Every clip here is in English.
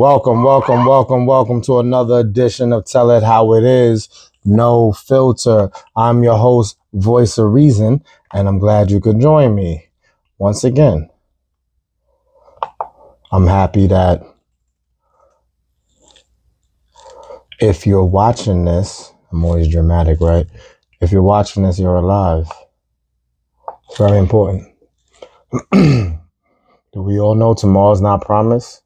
Welcome to another edition of Tell It How It Is, No Filter. I'm your host, Voice of Reason, and I'm glad you could join me once again. I'm happy that if you're watching this, I'm always dramatic, right? If you're watching this, you're alive. It's very important. Do we all know tomorrow's not promised?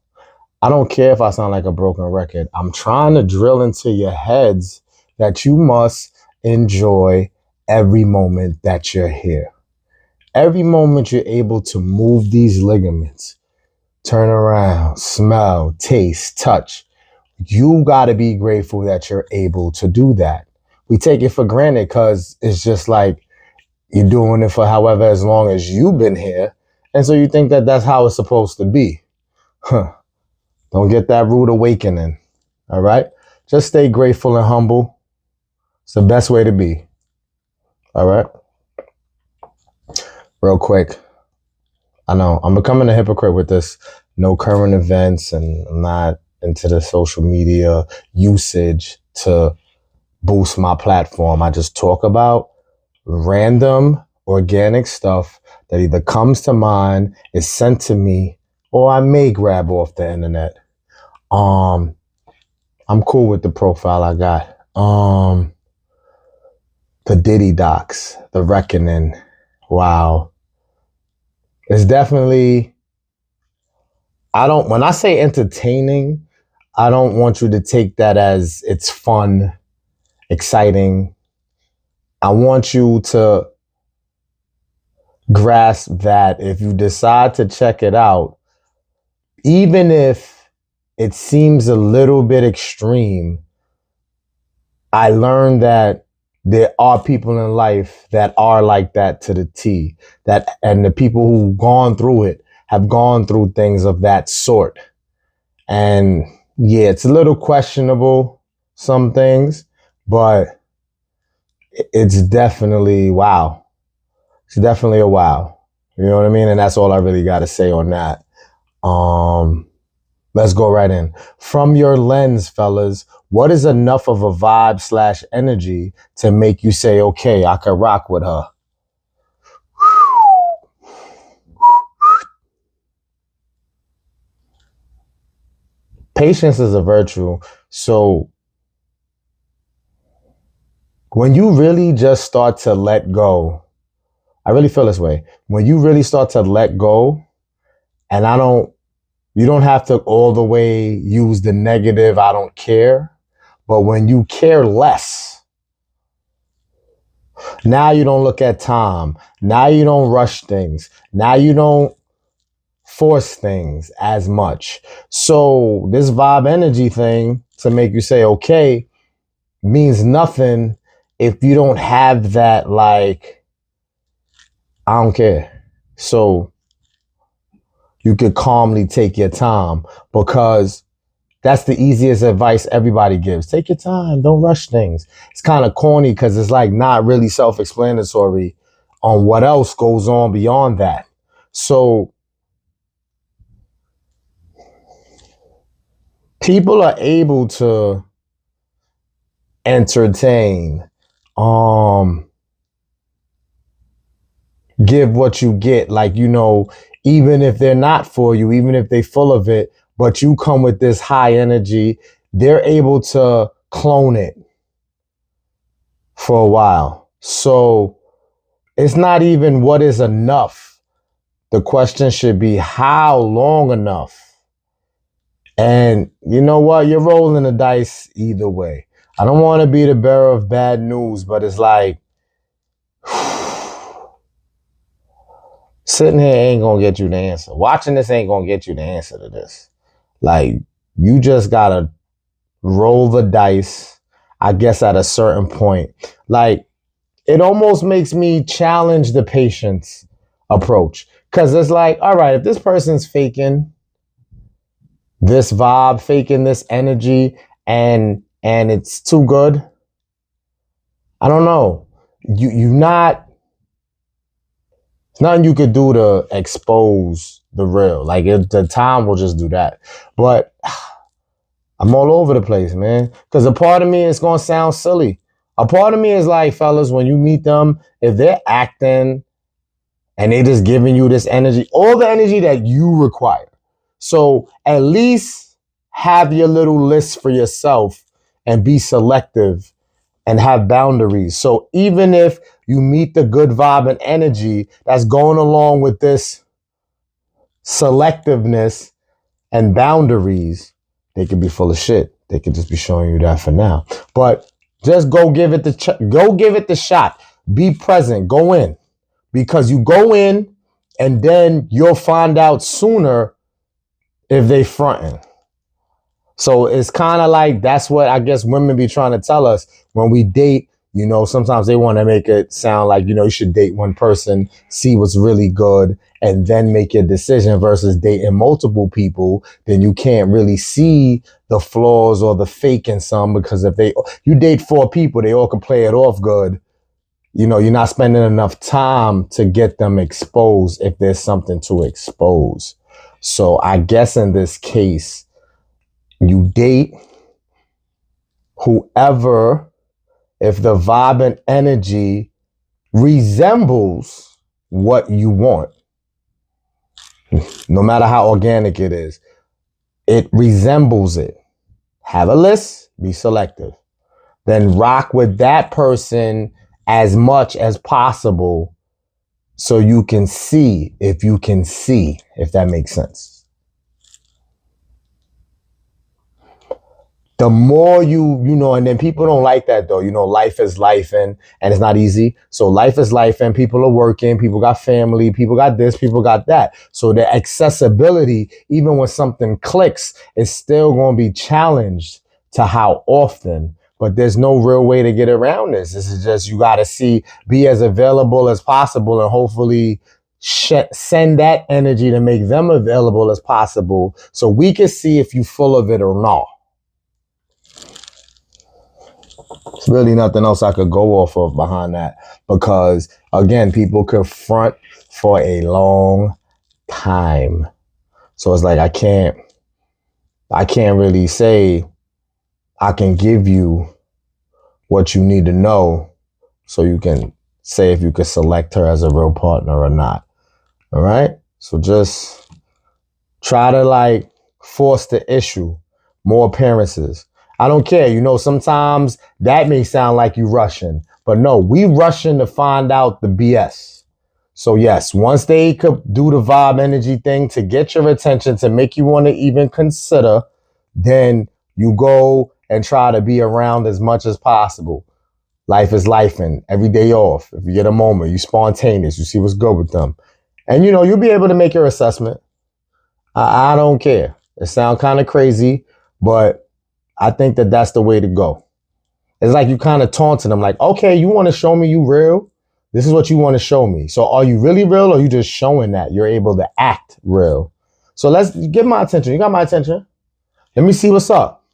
I don't care if I sound like a broken record. I'm trying to drill into your heads that you must enjoy every moment that you're here. Every moment you're able to move these ligaments, turn around, smell, taste, touch. You got to be grateful that you're able to do that. We take it for granted because it's just like you're doing it for however as long as you've been here. And so you think that that's how it's supposed to be. Don't get that rude awakening, all right? Just stay grateful and humble. It's the best way to be, all right? Real quick, I know I'm becoming a hypocrite with this. No current events, and I'm not into the social media usage to boost my platform. I just talk about random, organic stuff that either comes to mind, is sent to me, or I may grab off the internet. I'm cool with the profile I got. The Diddy docs, The Reckoning. Wow. It's definitely, when I say entertaining, I don't want you to take that as it's fun, exciting. I want you to grasp that if you decide to check it out, even if it seems a little bit extreme, I learned that there are people in life that are like that to the T. And the people who've gone through it have gone through things of that sort. And yeah, it's a little questionable, some things, but it's definitely wow. It's definitely a wow. You know what I mean? And that's all I really got to say on that. Let's go right in. From your lens, fellas, what is enough of a vibe / energy to make you say, okay, I could rock with her? Patience is a virtue. So when you really just start to let go, I really feel this way. When you really start to let go, and you don't have to all the way use the negative, I don't care. But when you care less, now you don't look at time. Now you don't rush things. Now you don't force things as much. So this vibe energy thing to make you say, okay, means nothing if you don't have that, like, I don't care. So you could calmly take your time, because that's the easiest advice everybody gives. Take your time. Don't rush things. It's kind of corny because it's like not really self-explanatory on what else goes on beyond that. So people are able to entertain, give what you get. Like, even if they're not for you, even if they're full of it, but you come with this high energy, they're able to clone it for a while. So it's not even what is enough. The question should be how long enough? And you know what? You're rolling the dice either way. I don't want to be the bearer of bad news, but it's like, sitting here ain't going to get you the answer. Watching this ain't going to get you the answer to this. Like, you just got to roll the dice, I guess, at a certain point. Like, it almost makes me challenge the patience approach. Because it's like, all right, if this person's faking this vibe, faking this energy, and it's too good, I don't know. It's nothing you could do to expose the real. Like, the time will just do that. But I'm all over the place, man. Because a part of me is going to sound silly. A part of me is like, fellas, when you meet them, if they're acting and they just giving you this energy, all the energy that you require. So at least have your little list for yourself and be selective and have boundaries. So even if you meet the good vibe and energy that's going along with this selectiveness and boundaries, they could be full of shit. They could just be showing you that for now. But just go give it the shot. Be present. Go in. Because you go in and then you'll find out sooner if they fronting. So it's kind of like that's what I guess women be trying to tell us when we date. You know, sometimes they want to make it sound like, you know, you should date one person, see what's really good, and then make your decision versus dating multiple people. Then you can't really see the flaws or the fake in some, because if you date 4 people, they all can play it off good. You know, you're not spending enough time to get them exposed if there's something to expose. So I guess in this case, you date whoever, if the vibe and energy resembles what you want, no matter how organic it is, it resembles it. Have a list, be selective. Then rock with that person as much as possible so you can see if that makes sense. The more you know, and then people don't like that though. You know, life is life and it's not easy. So life is life and people are working, people got family, people got this, people got that. So the accessibility, even when something clicks, is still going to be challenged to how often. But there's no real way to get around this. This is just, you got to be as available as possible and hopefully send that energy to make them available as possible so we can see if you full of it or not. There's really nothing else I could go off of behind that, because again, people confront for a long time. So it's like I can't really say I can give you what you need to know so you can say if you could select her as a real partner or not. All right? So just try to like force the issue. More appearances. I don't care. You know, sometimes that may sound like you rushing, but no, we rushing to find out the BS. So yes, once they could do the vibe energy thing to get your attention, to make you want to even consider, then you go and try to be around as much as possible. Life is life, and every day off. If you get a moment, you spontaneous, you see what's good with them. And you know, you'll be able to make your assessment. I don't care. It sounds kind of crazy, but I think that that's the way to go. It's like you kind of taunting them like, okay, you want to show me you real? This is what you want to show me. So are you really real, or are you just showing that you're able to act real? So let's get my attention. You got my attention. Let me see what's up.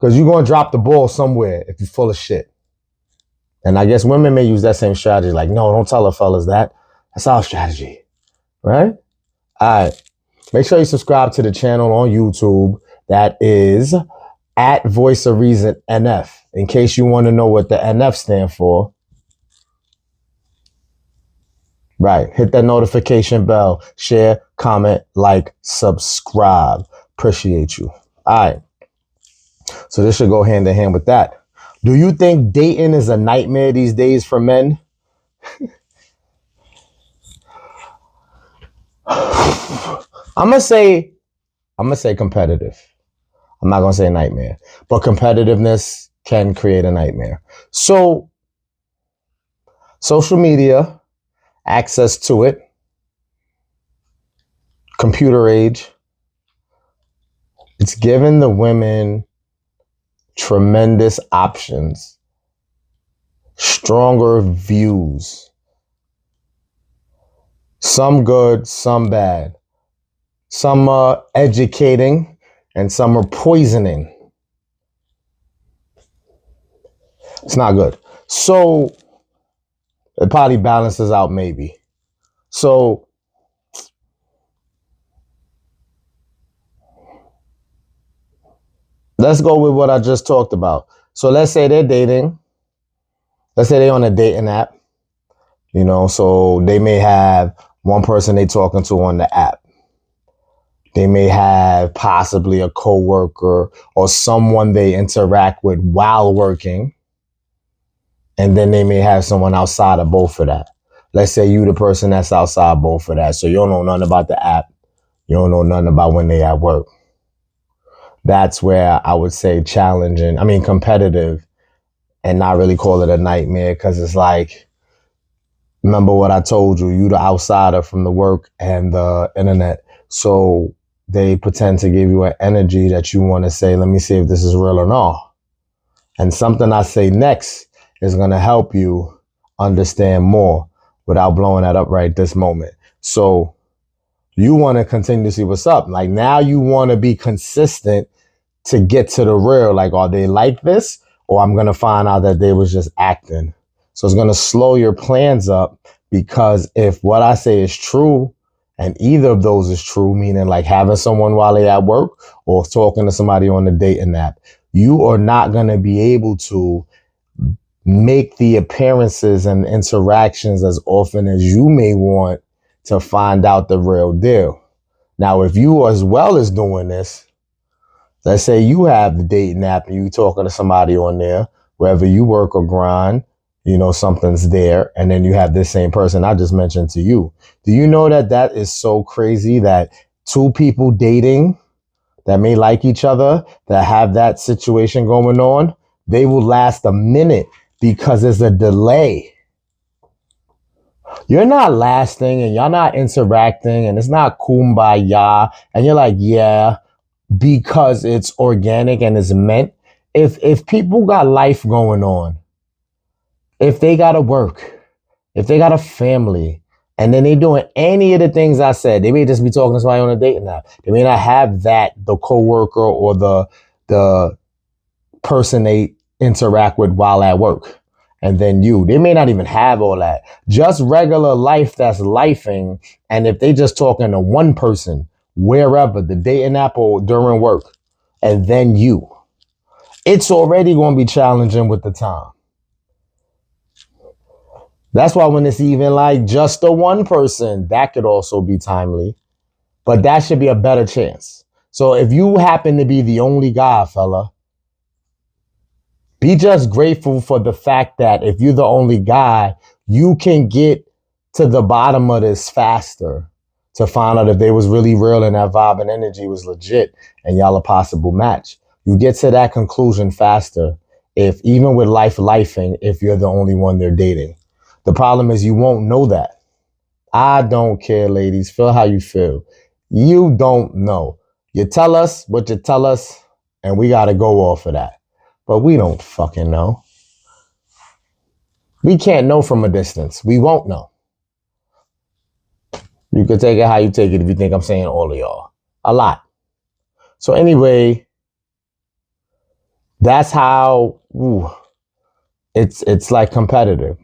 Because you're going to drop the ball somewhere if you're full of shit. And I guess women may use that same strategy. Like, no, don't tell the fellas that. That's our strategy. Right? All right. Make sure you subscribe to the channel on YouTube. That is at Voice of Reason NF, in case you want to know what the NF stand for. Right. Hit that notification bell, share, comment, like, subscribe. Appreciate you. All right. So this should go hand in hand with that. Do you think dating is a nightmare these days for men? I'm gonna say competitive. I'm not going to say nightmare, but competitiveness can create a nightmare. So social media, access to it, computer age, it's given the women tremendous options, stronger views, some good, some bad, some are educating and some are poisoning. It's not good. So it probably balances out maybe. So let's go with what I just talked about. So let's say they're dating. Let's say they're on a dating app, so they may have one person they talking to on the app. They may have possibly a coworker or someone they interact with while working. And then they may have someone outside of both of that. Let's say you the person that's outside both of that. So you don't know nothing about the app. You don't know nothing about when they at work. That's where I would say competitive, and not really call it a nightmare, because it's like, remember what I told you, you the outsider from the work and the internet. So they pretend to give you an energy that you want to say, let me see if this is real or not. And something I say next is going to help you understand more without blowing that up right this moment. So you want to continue to see what's up. Like, now you want to be consistent to get to the real. Like, are they like this? Or I'm going to find out that they was just acting. So it's going to slow your plans up, because if what I say is true, and either of those is true, meaning like having someone while they at work or talking to somebody on the dating app, you are not going to be able to make the appearances and interactions as often as you may want to find out the real deal. Now, if you as well as doing this, let's say you have the dating app and you talking to somebody on there, wherever you work or grind, something's there, and then you have this same person I just mentioned to you. Do you know that is so crazy that two people dating that may like each other, that have that situation going on, they will last a minute because there's a delay. You're not lasting and y'all not interacting and it's not kumbaya and you're like, yeah, because it's organic and it's meant. If people got life going on, if they got to work, if they got a family, and then they doing any of the things I said, they may just be talking to somebody on a dating app. They may not have the coworker or the person they interact with while at work. And then they may not even have all that. Just regular life that's lifing. And if they just talking to one person, wherever, the dating app or during work, and then it's already going to be challenging with the time. That's why when it's even like just the one person, that could also be timely, but that should be a better chance. So if you happen to be the only guy, fella, be just grateful for the fact that if you're the only guy, you can get to the bottom of this faster to find out if they was really real and that vibe and energy was legit and y'all a possible match. You get to that conclusion faster if, even with lifing, if you're the only one they're dating. The problem is you won't know that. I don't care, ladies. Feel how you feel. You don't know. You tell us what you tell us, and we got to go off of that. But we don't fucking know. We can't know from a distance. We won't know. You could take it how you take it if you think I'm saying all of y'all. A lot. So anyway, that's how it's like competitive.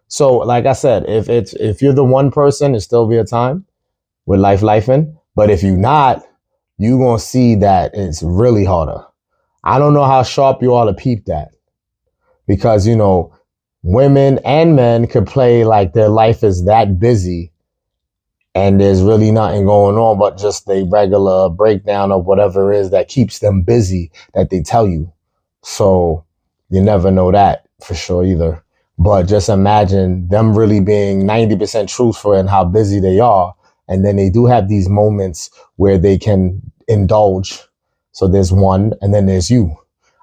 So like I said, if you're the one person, it's still be a time with lifing. But if you're not, you're going to see that it's really harder. I don't know how sharp you are to peep that. Because, women and men could play like their life is that busy and there's really nothing going on but just a regular breakdown of whatever it is that keeps them busy that they tell you. So you never know that for sure either. But just imagine them really being 90% truthful in how busy they are. And then they do have these moments where they can indulge. So there's one, and then there's you.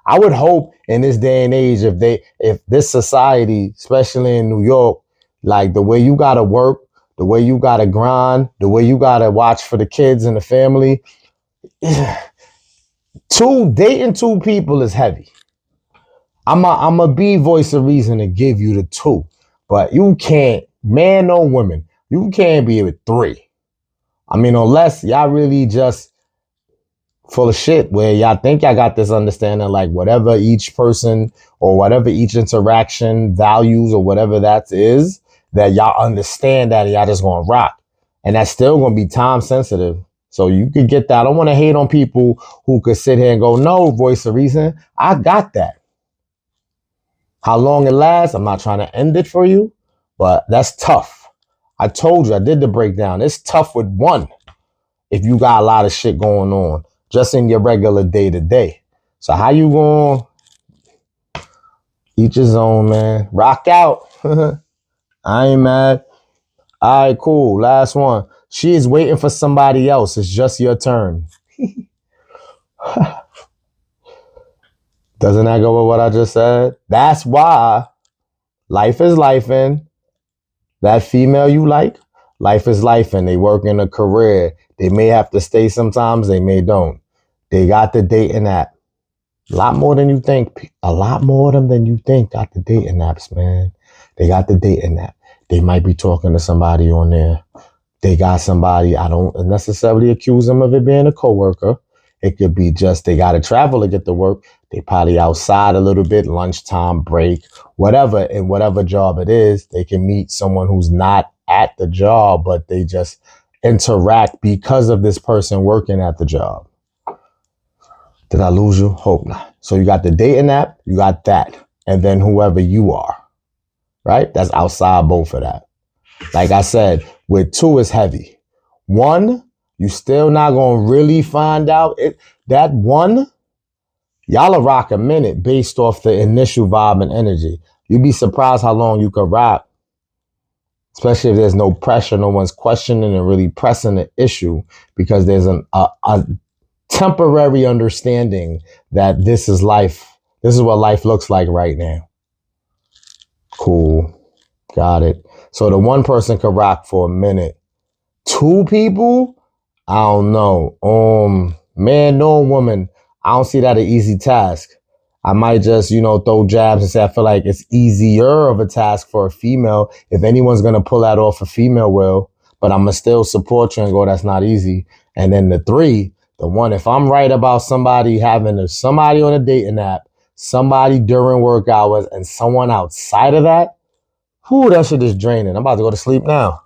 I would hope in this day and age, if this society, especially in New York, like the way you gotta work, the way you gotta grind, the way you gotta watch for the kids and the family, dating two people is heavy. I'm a be voice of reason to give you the two, but you can't, man or woman, you can't be with three. I mean, unless y'all really just full of shit where y'all think y'all got this understanding, like whatever each person or whatever each interaction values or whatever that is, that y'all understand that and y'all just gonna rock. And that's still gonna be time sensitive. So you could get that. I don't want to hate on people who could sit here and go, no, voice of reason. I got that. How long it lasts, I'm not trying to end it for you, but that's tough. I told you, I did the breakdown. It's tough with one if you got a lot of shit going on just in your regular day to day. So how you going to each his own, man? Rock out. I ain't mad. All right, cool. Last one. She is waiting for somebody else. It's just your turn. Doesn't that go with what I just said? That's why life is life in. That female you like, life is life in. They work in a career. They may have to stay sometimes. They may don't. They got the dating app. A lot more than you think. A lot more of them than you think got the dating apps, man. They got the dating app. They might be talking to somebody on there. They got somebody. I don't necessarily accuse them of it being a coworker. It could be just they got to travel to get to work. They probably outside a little bit, lunchtime, break, whatever. And whatever job it is, they can meet someone who's not at the job, but they just interact because of this person working at the job. Did I lose you? Hope not. So you got the dating app, you got that. And then whoever you are, right? That's outside both of that. Like I said, with two is heavy. One, you still not going to really find out it. That one, y'all will rock a minute based off the initial vibe and energy. You'd be surprised how long you can rock, especially if there's no pressure, no one's questioning and really pressing the issue, because there's a temporary understanding that this is life. This is what life looks like right now. Cool. Got it. So the one person could rock for a minute. Two people? I don't know. Man nor woman. I don't see that an easy task. I might just, throw jabs and say I feel like it's easier of a task for a female. If anyone's going to pull that off, a female will. But I'm going to still support you and go, that's not easy. And then the three, the one, if I'm right about somebody having somebody on a dating app, somebody during work hours, and someone outside of that, that shit is draining. I'm about to go to sleep now.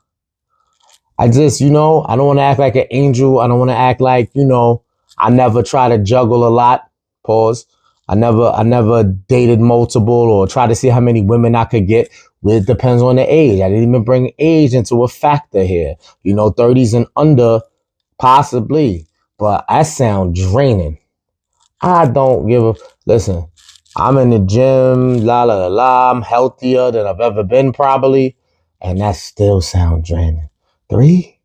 I just, I don't want to act like an angel. I don't want to act like, I never try to juggle a lot. Pause. I never dated multiple or try to see how many women I could get. It depends on the age. I didn't even bring age into a factor here. 30s and under, possibly. But I sound draining. I don't give a... Listen, I'm in the gym, I'm healthier than I've ever been probably. And that still sound draining. 3?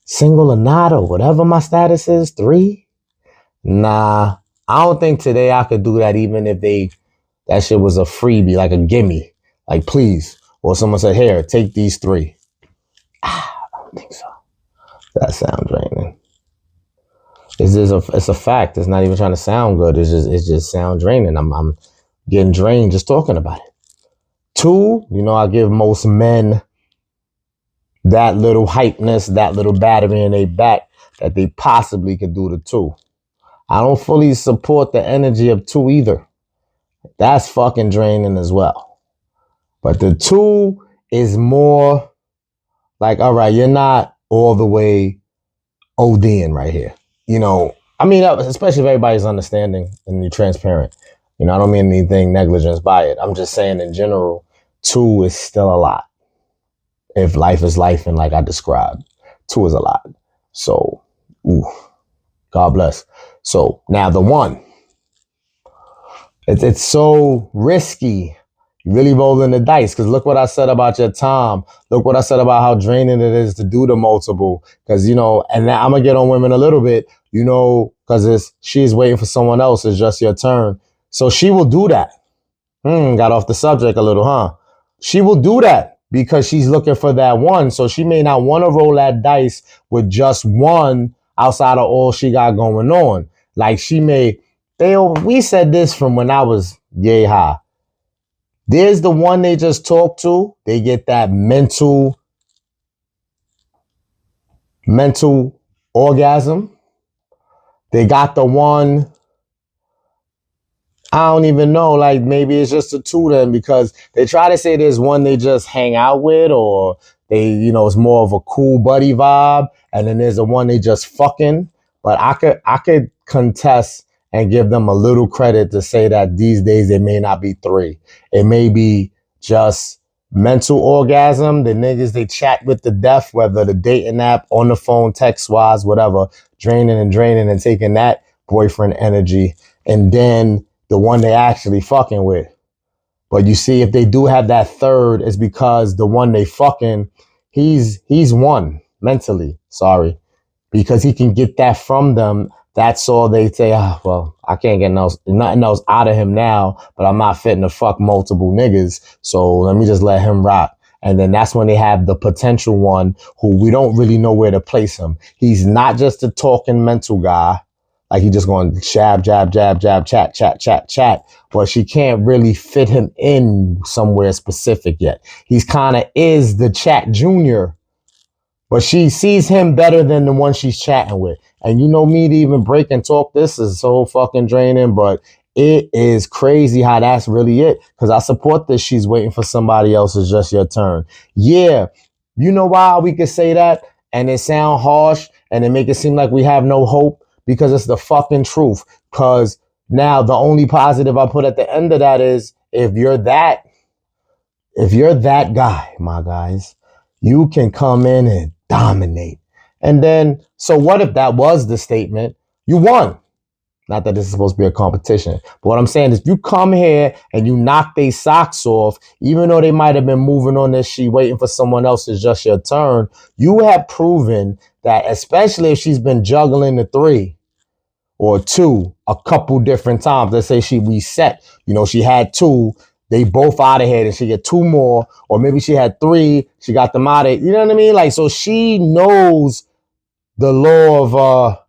Single or not, or whatever my status is, 3? Nah, I don't think today I could do that even if that shit was a freebie, like a gimme. Like, please. Or someone said, here, take these 3. I don't think so. That sounds draining. It's a fact. It's not even trying to sound good. It's just sound draining. I'm getting drained just talking about it. 2, I give most men that little hypeness, that little battery in their back that they possibly could do the 2. I don't fully support the energy of 2 either. That's fucking draining as well. But the 2 is more like, all right, you're not all the way ODing right here. Especially if everybody's understanding and you're transparent. I don't mean anything negligence by it. I'm just saying in general, 2 is still a lot. If life is life and like I described, 2 is a lot. So, God bless. So now the 1, it's so risky. You really rolling the dice, because look what I said about your time. Look what I said about how draining it is to do the multiple. Because, and now I'm going to get on women a little bit, because she's waiting for someone else. It's just your turn. So she will do that. Got off the subject a little, huh? She will do that because she's looking for that one. So she may not want to roll that dice with just one outside of all she got going on. Like we said this from when I was yay high. There's the one they just talk to. They get that mental orgasm. They got the one I don't even know. Like maybe it's just the two of them because they try to say there's one they just hang out with, or they, it's more of a cool buddy vibe, and then there's the one they just fucking. But I could contest and give them a little credit to say that these days it may not be three. It may be just mental orgasm. The niggas they chat with the death, whether the dating app, on the phone, text wise, whatever, draining and taking that boyfriend energy, and then the one they actually fucking with. But you see, if they do have that third, it's because the one they fucking, he's one mentally. Sorry, because he can get that from them. That's all they say. Ah, well, I can't get nothing else out of him now, but I'm not fitting to fuck multiple niggas. So let me just let him rock. And then that's when they have the potential one who we don't really know where to place him. He's not just a talking mental guy. Like he just going jab, jab, jab, jab, chat, chat, chat, chat. But she can't really fit him in somewhere specific yet. He's kind of is the chat junior, but she sees him better than the one she's chatting with. And you know me to even break and talk, this is so fucking draining, but it is crazy how that's really it. Because I support this. She's waiting for somebody else. It's just your turn. Yeah. You know why we could say that? And it sound harsh and it make it seem like we have no hope, because it's the fucking truth. Because now the only positive I put at the end of that is if you're that guy, my guys, you can come in and dominate. And then, so what if that was the statement? You won. Not that this is supposed to be a competition, but what I'm saying is you come here and you knock their socks off, even though they might have been moving on this sheet, waiting for someone else, it's just your turn. You have proven that, especially if she's been juggling the three or two a couple different times. Let's say she reset, she had two, they both out of here, and she get two more, or maybe she had three, she got them out of, you know what I mean? Like, so she knows the law of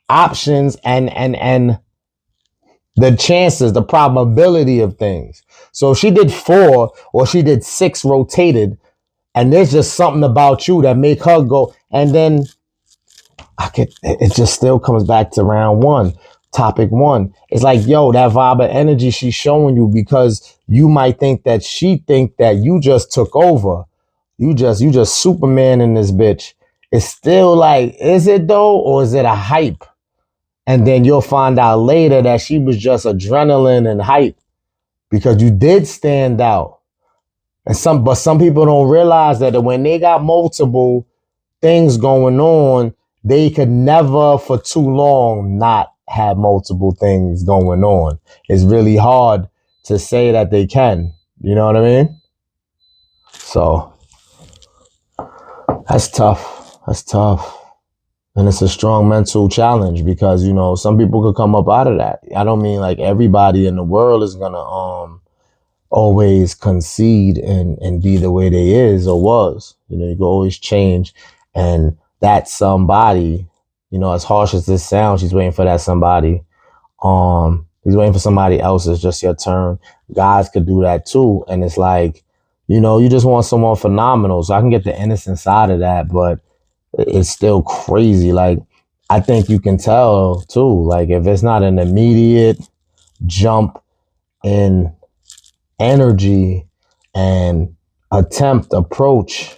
options and the chances, the probability of things. So if she did four or she did six rotated, and there's just something about you that make her go, and then it just still comes back to round one, topic one. It's like, yo, that vibe of energy she's showing you, because you might think that she think that you just took over. You just Superman in this bitch. It's still like, is it though? Or is it a hype? And then you'll find out later that she was just adrenaline and hype, because you did stand out. But some people don't realize that when they got multiple things going on, they could never for too long not have multiple things going on. It's really hard to say that they can. You know what I mean? So that's tough. That's tough. And it's a strong mental challenge, because, some people could come up out of that. I don't mean like everybody in the world is going to always concede and be the way they is or was. You can always change. And that somebody, as harsh as this sounds, she's waiting for that somebody. He's waiting for somebody else. It's just your turn. Guys could do that too. And it's like, you just want someone phenomenal. So I can get the innocent side of that, but it's still crazy. Like, I think you can tell too, like if it's not an immediate jump in energy and approach,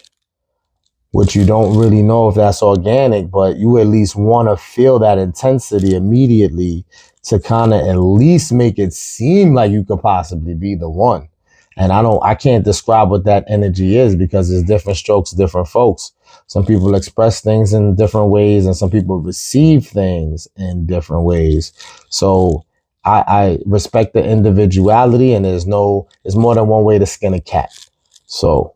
which you don't really know if that's organic, but you at least want to feel that intensity immediately to kind of at least make it seem like you could possibly be the one. And I can't describe what that energy is, because there's different strokes, different folks. Some people express things in different ways, and some people receive things in different ways. So I respect the individuality, and there's more than one way to skin a cat. So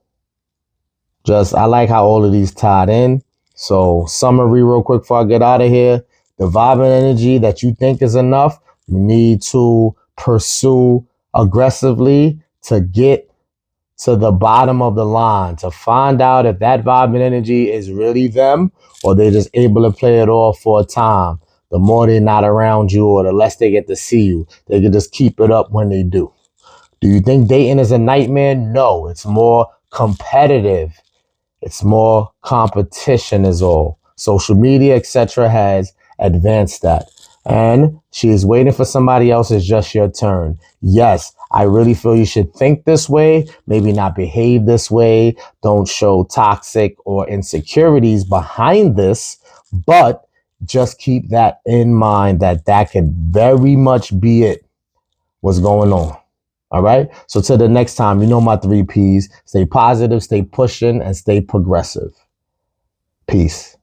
I like how all of these tied in. So summary real quick before I get out of here. The vibe and energy that you think is enough, you need to pursue aggressively to get to the bottom of the line, to find out if that vibe and energy is really them, or they're just able to play it off for a time. The more they're not around you, or the less they get to see you, they can just keep it up when they do. Do you think dating is a nightmare? No, it's more competitive. It's more competition is all. Social media, etc. has advanced that. And she is waiting for somebody else. It's just your turn. Yes, I really feel you should think this way, maybe not behave this way. Don't show toxic or insecurities behind this, but just keep that in mind that could very much be it. What's going on? All right. So till the next time, you know my 3 P's. Stay positive, stay pushing, and stay progressive. Peace.